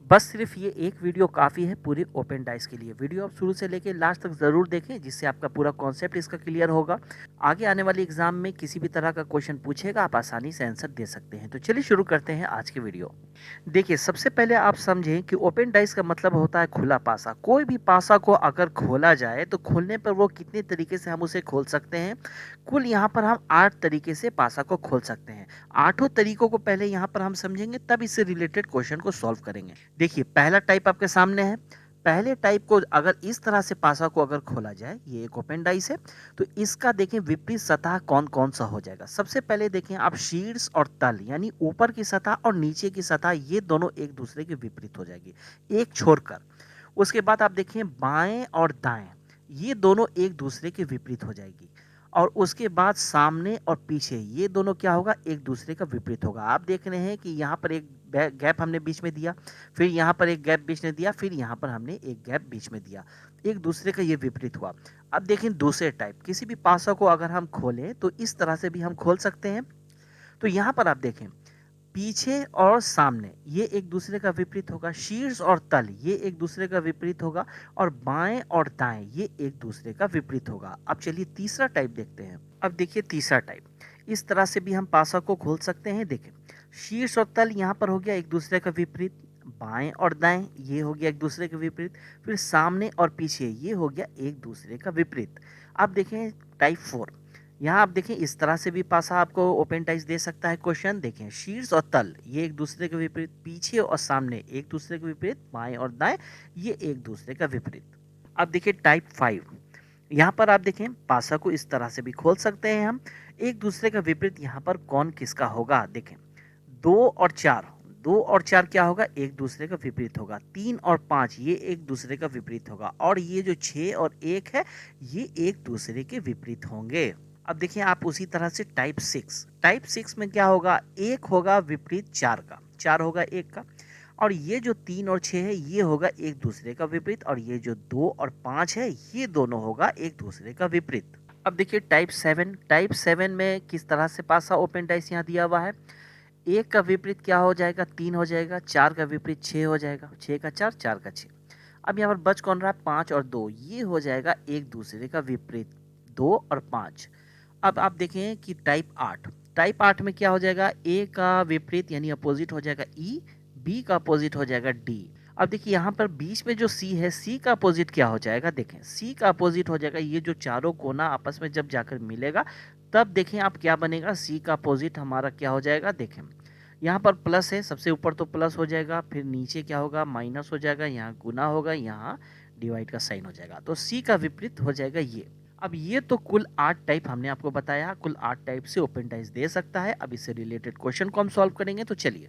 बस सिर्फ ये एक वीडियो काफ़ी है पूरे ओपन डाइस के लिए। वीडियो आप शुरू से लेके लास्ट तक ज़रूर देखें, जिससे आपका पूरा कॉन्सेप्ट इसका क्लियर होगा। आगे आने वाले एग्जाम में किसी भी तरह का क्वेश्चन पूछेगा, आप आसानी से आंसर दे सकते हैं। तो चलिए शुरू करते हैं आज की वीडियो। देखिए, सबसे पहले आप समझें कि ओपन डाइस का मतलब होता है खुला पासा। कोई भी पासा को अगर खोला जाए तो खोलने पर वो कितने तरीके से हम उसे खोल सकते हैं। कुल यहाँ पर हम 8 तरीके से पासा को खोल सकते हैं। आठों तरीकों को पहले यहाँ पर हम समझेंगे, तब इससे रिलेटेड क्वेश्चन को सॉल्व करेंगे। देखिए, पहला टाइप आपके सामने है। पहले टाइप को अगर इस तरह से पासा को अगर खोला जाए, ये एक ओपन डाइस है, तो इसका देखें विपरीत सतह कौन कौन सा हो जाएगा। सबसे पहले देखें आप, शीर्ष और तल यानी ऊपर की सतह और नीचे की सतह, ये दोनों एक दूसरे के विपरीत हो जाएगी एक छोड़कर। उसके बाद आप देखें बाएं और दाएं, ये दोनों एक दूसरे के विपरीत हो जाएगी। और उसके बाद सामने और पीछे, ये दोनों क्या होगा, एक दूसरे का विपरीत होगा। आप देख रहे हैं कि यहाँ पर एक गैप हमने बीच में दिया, फिर यहाँ पर एक गैप बीच में दिया, फिर यहाँ पर हमने एक गैप बीच में दिया, एक दूसरे का ये विपरीत हुआ। अब देखें दूसरे टाइप, किसी भी पासा को अगर हम खोलें तो इस तरह से भी हम खोल सकते हैं। तो यहाँ पर आप देखें, पीछे और सामने ये एक दूसरे का विपरीत होगा, शीर्ष और तल ये एक दूसरे का विपरीत होगा, और बाएं और दाएं ये एक दूसरे का विपरीत होगा। अब चलिए तीसरा टाइप देखते हैं। अब देखिए तीसरा टाइप, इस तरह से भी हम पासा को खोल सकते हैं। देखें, शीर्ष और तल यहाँ पर हो गया एक दूसरे का विपरीत, बाएं और दाएं ये हो गया एक दूसरे के विपरीत, फिर सामने और पीछे ये हो गया एक दूसरे का विपरीत। अब देखें टाइप 4, यहाँ आप देखें इस तरह से भी पासा आपको ओपन डाइस दे सकता है। क्वेश्चन देखें, शीर्ष और तल ये एक दूसरे के विपरीत, पीछे और सामने एक दूसरे के विपरीत, बाएं और दाएं ये एक दूसरे का विपरीत। अब देखिए टाइप 5, यहाँ पर आप देखें पासा को इस तरह से भी खोल सकते हैं हम, एक दूसरे का विपरीत। यहाँ पर कौन किसका होगा, देखें 2 और 4, 2 और 4 क्या होगा, एक दूसरे का विपरीत होगा। 3 और 5 ये एक दूसरे का विपरीत होगा, और ये जो 6 और 1 है ये एक दूसरे के विपरीत होंगे। अब देखिए आप उसी तरह से टाइप 6, टाइप 6 में क्या होगा, एक होगा विपरीत 4 का, 4 होगा 1 का, और ये जो 3 और 6 है ये होगा एक दूसरे का विपरीत, और ये जो 2 और 5 है ये दोनों होगा एक दूसरे का विपरीत। अब देखिए टाइप 7, टाइप 7 में किस तरह से पासा ओपन डाइस यहाँ दिया हुआ है। एक का विपरीत क्या हो जाएगा, 3 हो जाएगा, 4 का विपरीत 6 हो जाएगा, 6 का 4, 4 का 6। अब यहाँ पर बच कौन रहा है, 5 और 2 ये हो जाएगा एक दूसरे का विपरीत, 2 और 5। अब आप देखें कि टाइप 8, टाइप 8 में क्या हो जाएगा, ए का विपरीत यानी अपोजिट हो जाएगा ई, बी का अपोजिट हो जाएगा डी। अब देखिए यहाँ पर बीच में जो सी है, सी का अपोजिट क्या हो जाएगा, देखें सी का अपोजिट हो जाएगा, ये जो चारों कोना आपस में जब जाकर मिलेगा तब देखें आप क्या बनेगा, सी का अपोजिट हमारा क्या हो जाएगा। देखें यहाँ पर प्लस है, सबसे ऊपर तो प्लस हो जाएगा, फिर नीचे क्या होगा, माइनस हो जाएगा, यहाँ गुना होगा, यहाँ डिवाइड का साइन हो जाएगा, तो सी का विपरीत हो जाएगा ये। अब ये तो कुल 8 टाइप हमने आपको बताया, कुल 8 टाइप से ओपन डाइस दे सकता है। अब इससे रिलेटेड क्वेश्चन को हम सॉल्व करेंगे, तो चलिए।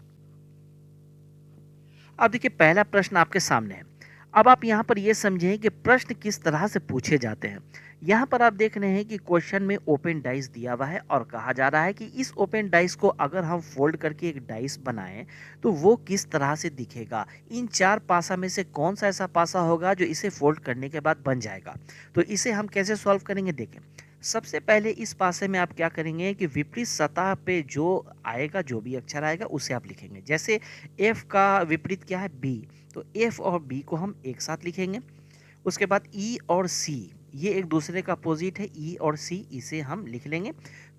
अब देखिए पहला प्रश्न आपके सामने है। अब आप यहाँ पर ये समझें कि प्रश्न किस तरह से पूछे जाते हैं। यहाँ पर आप देख रहे हैं कि क्वेश्चन में ओपन डाइस दिया हुआ है, और कहा जा रहा है कि इस ओपन डाइस को अगर हम फोल्ड करके एक डाइस बनाएं तो वो किस तरह से दिखेगा। इन 4 पासा में से कौन सा ऐसा पासा होगा जो इसे फोल्ड करने के बाद बन जाएगा। तो इसे हम कैसे सॉल्व करेंगे, देखें सबसे पहले इस पासे में आप क्या करेंगे कि विपरीत सतह पे जो आएगा, जो भी अक्षर आएगा उसे आप लिखेंगे। जैसे F का विपरीत क्या है, B, तो F और B को हम एक साथ लिखेंगे। उसके बाद E और C ये एक दूसरे का अपोजिट है, E और C इसे हम लिख लेंगे।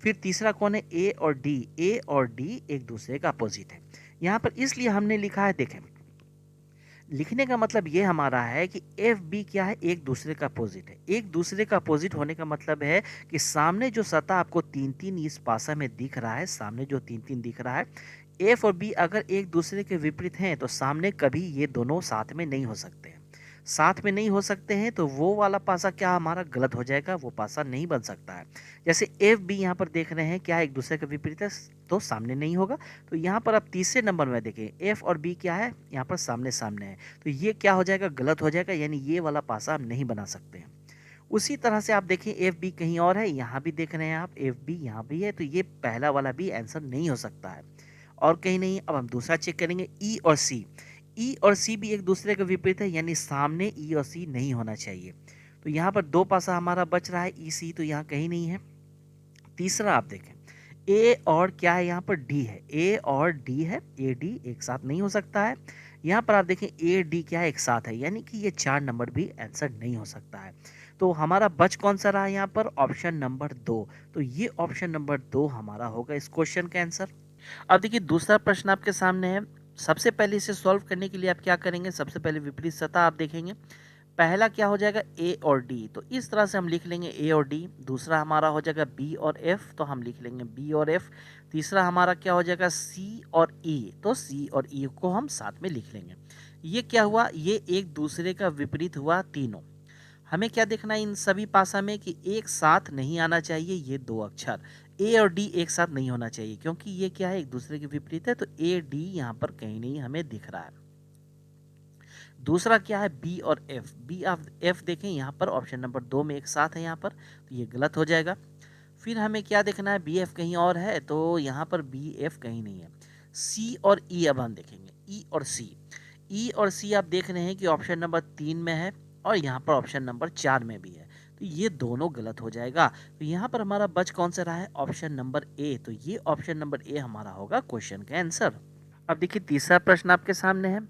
फिर तीसरा कौन है, A और D, A और D एक दूसरे का अपोजिट है। यहाँ पर इसलिए हमने लिखा है, देखें लिखने का मतलब ये हमारा है कि एफ बी क्या है, एक दूसरे का अपोजिट है। एक दूसरे का अपोजिट होने का मतलब है कि सामने जो सतह आपको 3 3 इस पासा में दिख रहा है, सामने जो 3 3 दिख रहा है, एफ और बी अगर एक दूसरे के विपरीत हैं तो सामने कभी ये दोनों साथ में नहीं हो सकते हैं। साथ में नहीं हो सकते हैं तो वो वाला पासा क्या हमारा गलत हो जाएगा, वो पासा नहीं बन सकता है। जैसे एफ बी यहाँ पर देख रहे हैं क्या एक दूसरे के विपरीत है, तो सामने नहीं होगा। तो यहाँ पर आप तीसरे नंबर में देखें, एफ और बी क्या है, यहाँ पर सामने सामने है, तो ये क्या हो जाएगा, गलत हो जाएगा, यानी ये वाला पासा हम नहीं बना सकते हैं। उसी तरह से आप देखें एफ बी कहीं और है, यहाँ भी देख रहे हैं आप एफ बी यहाँ भी है, तो ये पहला वाला भी आंसर नहीं हो सकता है, और कहीं नहीं। अब हम दूसरा चेक करेंगे, ई और सी, ई और सी भी एक दूसरे के विपरीत है, यानी सामने ई और सी नहीं होना चाहिए। तो यहाँ पर 2 पासा हमारा बच रहा है, ई सी तो यहाँ कहीं नहीं है। तीसरा आप देखें, ए और क्या है, यहाँ पर डी है, ए और डी है, ए डी एक साथ नहीं हो सकता है। यहाँ पर आप देखें ए डी क्या है, एक साथ है, यानी कि ये 4 नंबर भी आंसर नहीं हो सकता है। तो हमारा बच कौन सा रहा यहाँ पर, ऑप्शन नंबर 2। तो ये ऑप्शन नंबर 2 हमारा होगा इस क्वेश्चन का आंसर। अब देखिए दूसरा प्रश्न आपके सामने है। सबसे पहले इसे सॉल्व करने के लिए आप क्या करेंगे, सबसे पहले विपरीत सतह आप देखेंगे। पहला क्या हो जाएगा, ए और डी, तो इस तरह से हम लिख लेंगे ए और डी। दूसरा हमारा हो जाएगा बी और एफ, तो हम लिख लेंगे बी और एफ। तीसरा हमारा क्या हो जाएगा, सी और ई, तो सी और ई को हम साथ में लिख लेंगे। ये क्या हुआ, ये एक दूसरे का विपरीत हुआ तीनों। हमें क्या देखना है इन सभी पासा में कि एक साथ नहीं आना चाहिए ये दो अक्षर, ए और डी एक साथ नहीं होना चाहिए, क्योंकि ये क्या है, एक दूसरे के विपरीत है। तो ए डी यहाँ पर कहीं नहीं हमें दिख रहा है। दूसरा क्या है, बी और एफ, बी और एफ देखें यहाँ पर ऑप्शन नंबर 2 में एक साथ है यहाँ पर, तो ये गलत हो जाएगा। फिर हमें क्या देखना है, बी एफ कहीं और है, तो यहाँ पर बी एफ कहीं नहीं है। सी और ई अब हम देखेंगे, ई और सी, ई और सी आप देख रहे हैं कि ऑप्शन नंबर 3 में है और यहाँ पर ऑप्शन नंबर 4 में भी है, तो ये दोनों गलत हो जाएगा। तो यहाँ पर हमारा बच कौन सा रहा है, ऑप्शन नंबर ए। तो ये ऑप्शन नंबर ए हमारा होगा क्वेश्चन का आंसर। अब देखिए तीसरा प्रश्न आपके सामने है।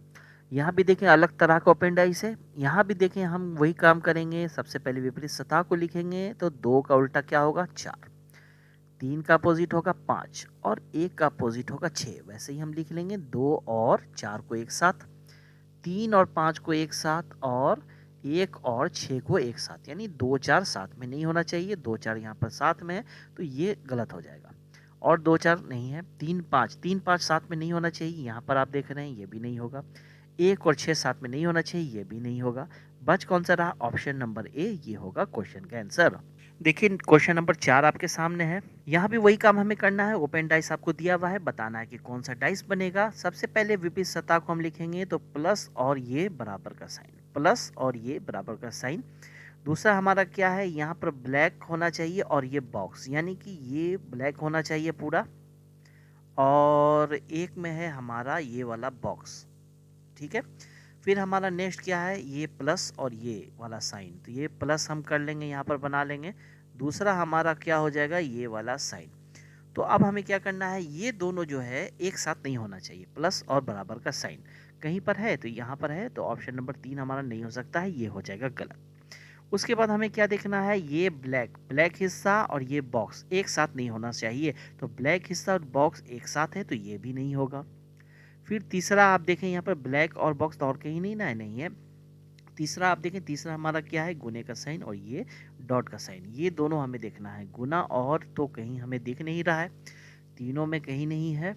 यहाँ भी देखें अलग तरह का ओपन डाइस है। यहाँ भी देखें हम वही काम करेंगे, सबसे पहले विपरीत सतह को लिखेंगे, तो 2 का उल्टा क्या होगा, 4। 3 का अपोजिट होगा 5 और 1 का अपोजिट होगा 6। वैसे ही हम लिख लेंगे 2 और 4 को एक साथ, 3 और 5 को एक साथ, और 1 और 6 को एक साथ, यानी 2 4 साथ में नहीं होना चाहिए। 2 4 यहाँ पर साथ में है, तो ये गलत हो जाएगा। और 2 4 नहीं है, 3 5, 3 5 साथ में नहीं होना चाहिए, यहाँ पर आप देख रहे हैं ये भी नहीं होगा। 1 और 6 साथ में नहीं होना चाहिए, ये भी नहीं होगा। बच कौन सा रहा, ऑप्शन नंबर ए, ये होगा क्वेश्चन का आंसर। देखिए क्वेश्चन नंबर 4 आपके सामने है। यहाँ भी वही काम हमें करना है, ओपन डाइस आपको दिया हुआ है, बताना है कि कौन सा डाइस बनेगा। सबसे पहले विपरीत सतह को हम लिखेंगे, तो प्लस और ये बराबर का साइन, प्लस और ये बराबर का साइन। दूसरा हमारा क्या है, यहाँ पर ब्लैक होना चाहिए और ये बॉक्स, यानी कि ये ब्लैक होना चाहिए पूरा, और एक में है हमारा ये वाला बॉक्स, ठीक है। फिर हमारा नेक्स्ट क्या है, ये प्लस और ये वाला साइन, तो ये प्लस हम कर लेंगे, यहाँ पर बना लेंगे। दूसरा हमारा क्या हो जाएगा, ये वाला साइन। तो अब हमें क्या करना है, ये दोनों जो है एक साथ नहीं होना चाहिए, प्लस और बराबर का साइन कहीं पर है, तो यहाँ पर है, तो ऑप्शन नंबर 3 हमारा नहीं हो सकता है, ये हो जाएगा गलत। उसके बाद हमें क्या देखना है, ये ब्लैक, ब्लैक हिस्सा और ये बॉक्स एक साथ नहीं होना चाहिए, तो ब्लैक हिस्सा और बॉक्स एक साथ है, तो ये भी नहीं होगा। फिर तीसरा आप देखें यहाँ पर ब्लैक और बॉक्स तो और कहीं नहीं ना, नहीं है। तीसरा आप देखें, तीसरा हमारा क्या है, गुने का साइन और ये डॉट का साइन, ये दोनों हमें देखना है। गुना और तो कहीं हमें दिख नहीं रहा है, तीनों में कहीं नहीं है,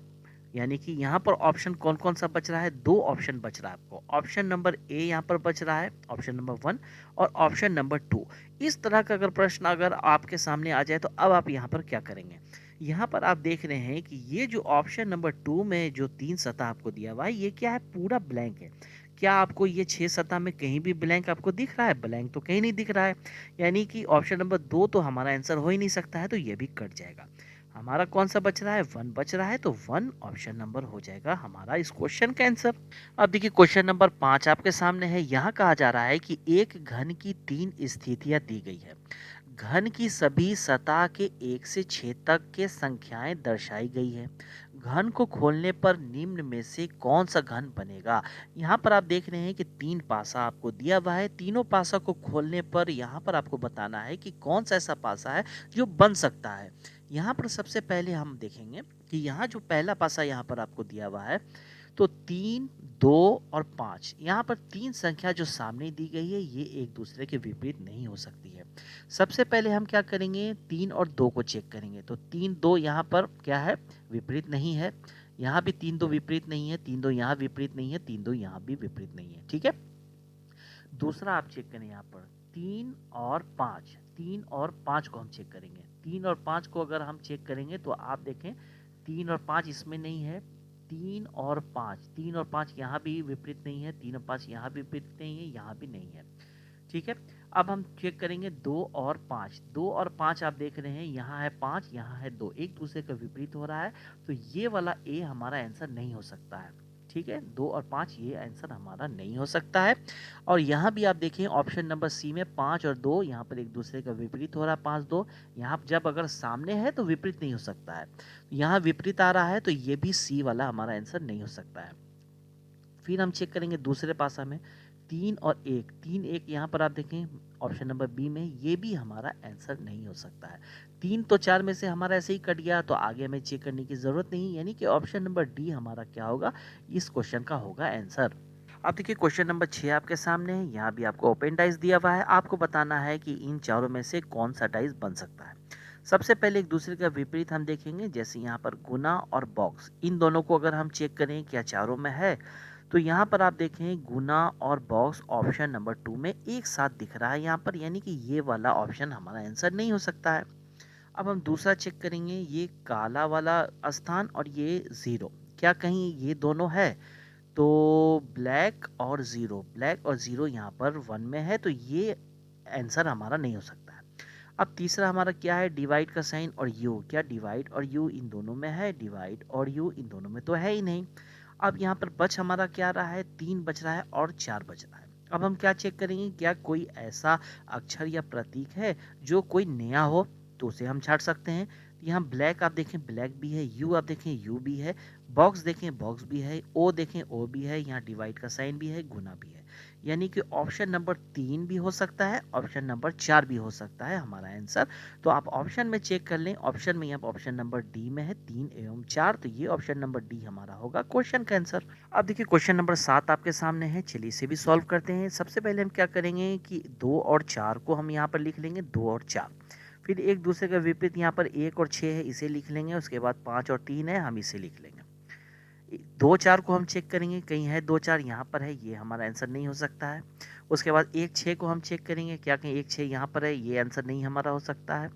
यानी कि यहाँ पर ऑप्शन कौन कौन सा बच रहा है, 2 ऑप्शन बच रहा है आपको। ऑप्शन नंबर ए यहाँ पर बच रहा है, ऑप्शन नंबर 1 और ऑप्शन नंबर 2। इस तरह का अगर प्रश्न अगर आपके सामने आ जाए, तो अब आप यहाँ पर क्या करेंगे, यहाँ पर आप देख रहे हैं कि ये जो ऑप्शन नंबर 2 में जो 3 सतह आपको दिया हुआ है, ये क्या है, पूरा ब्लैंक है। क्या आपको ये 6 सतह में कहीं भी ब्लैंक आपको दिख रहा है, ब्लैंक तो कहीं नहीं दिख रहा है, यानी कि ऑप्शन नंबर 2 तो हमारा आंसर हो ही नहीं सकता है, तो ये भी कट जाएगा। हमारा कौन सा बच रहा है, 1 बच रहा है, तो 1 ऑप्शन नंबर हो जाएगा हमारा इस क्वेश्चन का आंसर। अब देखिए क्वेश्चन नंबर 5 आपके सामने है। यहाँ कहा जा रहा है कि एक घन की 3 स्थितियां दी गई है। घन की सभी सतह के 1 से 6 तक के संख्याएं दर्शाई गई है। घन को खोलने पर निम्न में से कौन सा घन बनेगा। यहाँ पर आप देख रहे हैं कि 3 पासा आपको दिया हुआ है, तीनों पासा को खोलने पर यहाँ पर आपको बताना है कि कौन सा ऐसा पासा है जो बन सकता है। यहाँ पर सबसे पहले हम देखेंगे कि यहाँ जो पहला पासा यहाँ पर आपको दिया हुआ है, तो 3 2 और 5, यहाँ पर 3 संख्या जो सामने दी गई है, ये एक दूसरे के विपरीत नहीं हो सकती है। सबसे पहले हम क्या करेंगे, 3 और 2 को चेक करेंगे, तो 3 2 यहाँ पर क्या है, विपरीत नहीं है। यहाँ भी 3 2 विपरीत नहीं है, 3 2 यहाँ विपरीत नहीं है, 3 2 यहाँ भी विपरीत नहीं है, ठीक है। दूसरा आप चेक करें, यहाँ पर 3 और 5, 3 और 5 को हम चेक करेंगे। 3 और 5 को अगर हम चेक करेंगे, तो आप देखें 3 और 5 इसमें नहीं है, 3 और 5, 3 और 5 यहाँ भी विपरीत नहीं है, 3 और 5 यहाँ भी विपरीत नहीं है, यहाँ भी नहीं है, ठीक है। अब हम चेक करेंगे 2 और 5, 2 और 5 आप देख रहे हैं, यहाँ है 5, यहाँ है 2, एक दूसरे का विपरीत हो रहा है, तो ये वाला ए हमारा आंसर नहीं हो सकता है, ठीक है। 2 और 5 ये आंसर हमारा नहीं हो सकता है। और यहाँ भी आप देखें ऑप्शन नंबर सी में 5 और 2 यहाँ पर एक दूसरे का विपरीत हो रहा है, 5 2 यहाँ जब अगर सामने है तो विपरीत नहीं हो सकता है, यहाँ विपरीत आ रहा है, तो ये भी सी वाला हमारा आंसर नहीं हो सकता है। फिर हम चेक करेंगे दूसरे पासा में 3 और 1, 3 1 यहाँ पर आप देखें ऑप्शन नंबर बी में, ये भी हमारा आंसर नहीं हो सकता है। 3 तो 4 में से हमारा ऐसे ही कट गया, तो आगे हमें चेक करने की ज़रूरत नहीं, यानी कि ऑप्शन नंबर डी हमारा क्या होगा, इस क्वेश्चन का होगा आंसर। अब देखिए क्वेश्चन नंबर 6 आपके सामने है। यहाँ भी आपको ओपन डाइस दिया हुआ है, आपको बताना है कि इन चारों में से कौन सा डाइस बन सकता है। सबसे पहले एक दूसरे का विपरीत हम देखेंगे, जैसे यहाँ पर गुना और बॉक्स, इन दोनों को अगर हम चेक करें क्या चारों में है, तो यहाँ पर आप देखें गुना और बॉक्स ऑप्शन नंबर 2 में एक साथ दिख रहा है यहाँ पर, यानी कि ये वाला ऑप्शन हमारा आंसर नहीं हो सकता है। अब हम दूसरा चेक करेंगे, ये काला वाला स्थान और ये ज़ीरो, क्या कहीं ये दोनों है, तो ब्लैक और ज़ीरो, ब्लैक और ज़ीरो यहाँ पर 1 में है, तो ये आंसर हमारा नहीं हो सकता है। अब तीसरा हमारा क्या है, डिवाइड का साइन और यू, क्या डिवाइड और यू इन दोनों में है, डिवाइड और यू इन दोनों में तो है ही नहीं। अब यहाँ पर बच हमारा क्या रहा है, 3 बच रहा है और 4 बच रहा है। अब हम क्या चेक करेंगे, क्या कोई ऐसा अक्षर या प्रतीक है जो कोई नया हो, तो उसे हम छाट सकते हैं। यहाँ ब्लैक आप देखें ब्लैक भी है, यू आप देखें यू भी है, बॉक्स देखें बॉक्स भी है, ओ देखें ओ भी है, यहाँ डिवाइड का साइन भी है, गुना भी है, यानी कि ऑप्शन नंबर 3 भी हो सकता है, ऑप्शन नंबर 4 भी हो सकता है हमारा आंसर। तो आप ऑप्शन में चेक कर लें, ऑप्शन में यहाँ ऑप्शन नंबर डी में है 3 एवं 4, तो ये ऑप्शन नंबर डी हमारा होगा क्वेश्चन का आंसर। अब देखिए क्वेश्चन नंबर 7 आपके सामने है, चलिए इसे भी सॉल्व करते हैं। सबसे पहले हम क्या करेंगे कि 2 और 4 को हम यहाँ पर लिख लेंगे, 2 और 4, फिर एक दूसरे का विपरीत यहाँ पर 1 और 6 है, इसे लिख लेंगे, उसके बाद 5 और 3 है, हम इसे लिख लेंगे। 2 4 को हम चेक करेंगे, कहीं है 2 4 यहाँ पर है, ये हमारा आंसर नहीं हो सकता है। उसके बाद 1 6 को हम चेक करेंगे, क्या कहीं 1 6 यहाँ पर है, ये आंसर नहीं हमारा हो सकता है।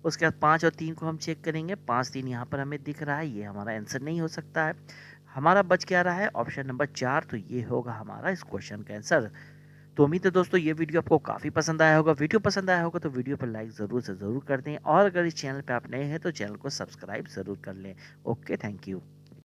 उसके बाद 5 और 3 को हम चेक करेंगे, 5 3 यहाँ पर हमें दिख रहा है, ये हमारा आंसर नहीं हो सकता है। हमारा बच क्या रहा है, ऑप्शन नंबर 4, तो ये होगा हमारा इस क्वेश्चन का आंसर। तो उम्मीद है दोस्तों ये वीडियो आपको काफ़ी पसंद आया होगा। वीडियो पसंद आया होगा तो वीडियो पर लाइक ज़रूर से ज़रूर कर दें, और अगर इस चैनल पे आप नए हैं तो चैनल को सब्सक्राइब ज़रूर कर लें। Okay, thank you.